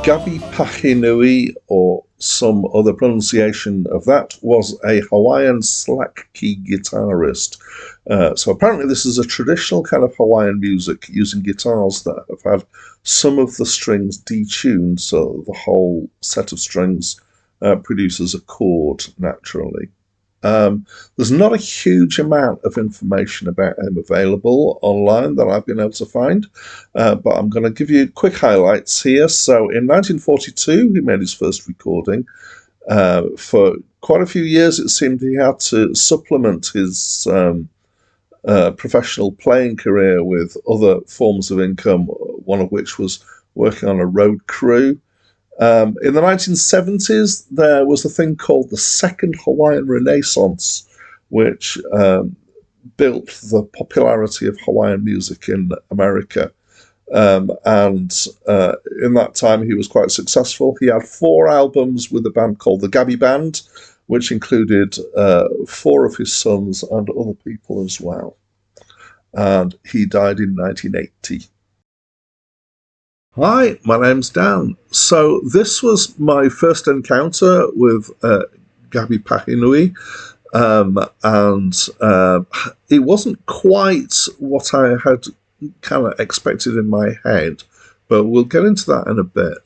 Gabby Pahinui, or some other pronunciation of that, was a Hawaiian Slack-Key guitarist. So apparently this is a traditional kind of Hawaiian music using guitars that have had some of the strings detuned, so the whole set of strings produces a chord naturally. There's not a huge amount of information about him available online that I've been able to find, but I'm going to give you quick highlights here. So in 1942, he made his first recording. For quite a few years, it seemed he had to supplement his professional playing career with other forms of income, one of which was working on a road crew. In the 1970s, there was a thing called the Second Hawaiian Renaissance, which built the popularity of Hawaiian music in America. And in that time, he was quite successful. He had 4 albums with a band called the Gabby Band, which included 4 of his sons and other people as well. And he died in 1980. Hi, my name's Dan. So this was my first encounter with Gabby Pahinui, and it wasn't quite what I had kind of expected in my head, but we'll get into that in a bit.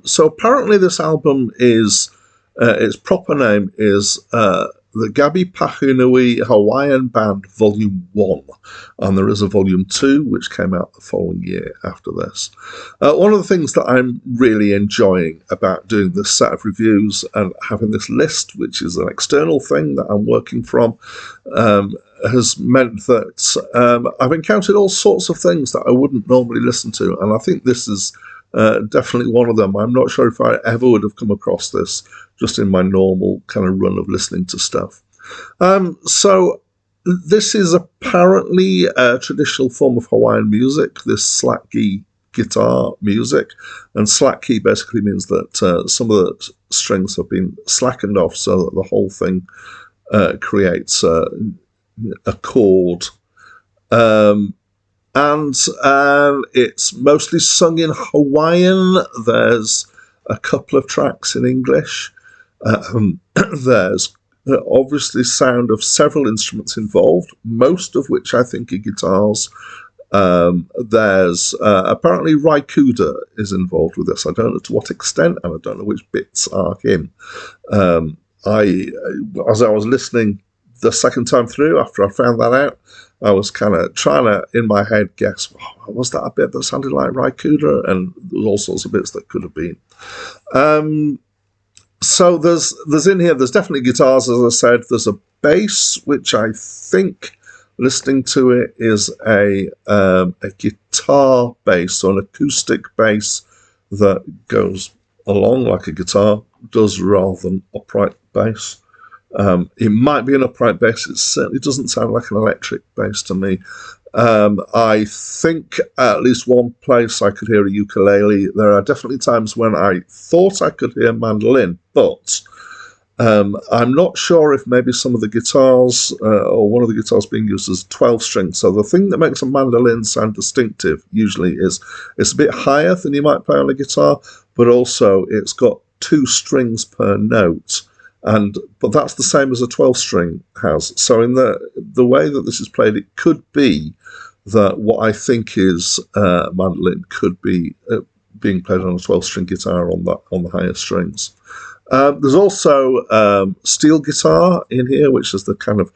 So apparently this album is, its proper name is the Gabby Pahinui Hawaiian Band Volume 1, and there is a Volume 2 which came out the following year after this. One of the things that I'm really enjoying about doing this set of reviews and having this list, which is an external thing that I'm working from, has meant that I've encountered all sorts of things that I wouldn't normally listen to, and I think this is definitely one of them. I'm not sure if I ever would have come across this just in my normal kind of run of listening to stuff. So this is apparently a traditional form of Hawaiian music, this slack-key guitar music. And slack-key basically means that some of the strings have been slackened off so that the whole thing creates a chord. And it's mostly sung in Hawaiian. There's a couple of tracks in English. There's obviously sound of several instruments involved, most of which I think are guitars. There's apparently raikuda is involved with this. I don't know to what extent, and I don't know which bits are in. As I was listening the second time through, after I found that out, I was kind of trying to, in my head, guess, was that a bit that sounded like raikuda? And there was all sorts of bits that could have been. So there's in here, there's definitely guitars, as I said. There's a bass, which I think, listening to it, is a guitar bass, or an acoustic bass that goes along like a guitar does rather than upright bass. It might be an upright bass. It certainly doesn't sound like an electric bass to me. I think at least one place I could hear a ukulele. There are definitely times when I thought I could hear mandolin, but I'm not sure if maybe some of the guitars, or one of the guitars being used as 12-string. So the thing that makes a mandolin sound distinctive usually is it's a bit higher than you might play on a guitar, but also it's got 2 strings per note. But that's the same as a 12-string has. So in the way that this is played, it could be that what I think is mandolin could be being played on a 12-string guitar on the higher strings. There's also steel guitar in here, which is the kind of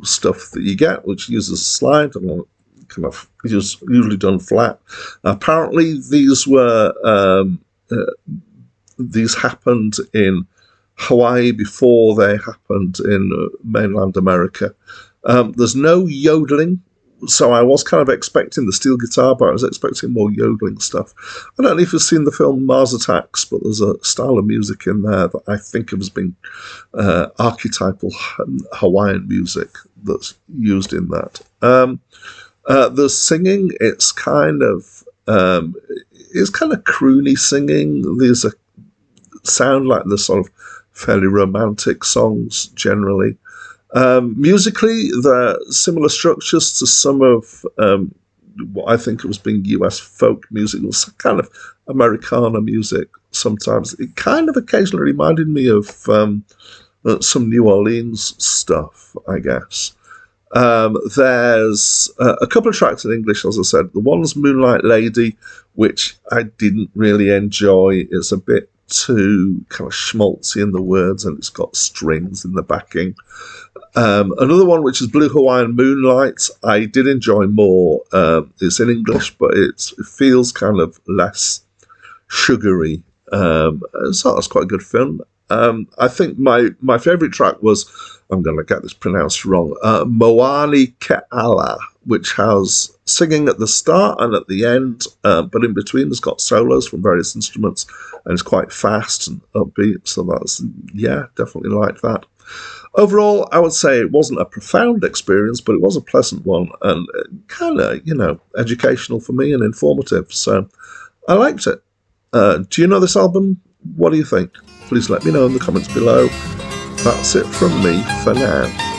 stuff that you get, which uses slide and kind of usually done flat. Apparently, these happened in Hawaii before they happened in mainland America. There's no yodeling, so I was kind of expecting the steel guitar, but I was expecting more yodeling stuff. I don't know if you've seen the film Mars Attacks, but there's a style of music in there that I think has been archetypal Hawaiian music that's used in that. The singing, it's kind of croony singing. These sound like the sort of fairly romantic songs generally. Musically, they're similar structures to some of what I think it was being US folk music. It was kind of Americana music sometimes. It kind of occasionally reminded me of some New Orleans stuff, I guess. There's a couple of tracks in English, as I said. The one's Moonlight Lady, which I didn't really enjoy. It's a bit too kind of schmaltzy in the words, and it's got strings in the backing. Another one, which is Blue Hawaiian Moonlight, I did enjoy more. It's in English, but it feels kind of less sugary. So that's quite a good film. I think my favourite track was, I'm going to get this pronounced wrong, Moani Ke'ala, which has singing at the start and at the end, but in between there's got solos from various instruments, and it's quite fast and upbeat, so that's, yeah, definitely like that. Overall, I would say it wasn't a profound experience, but it was a pleasant one, and kind of, educational for me and informative, so I liked it. Do you know this album? What do you think? Please let me know in the comments below. That's it from me for now.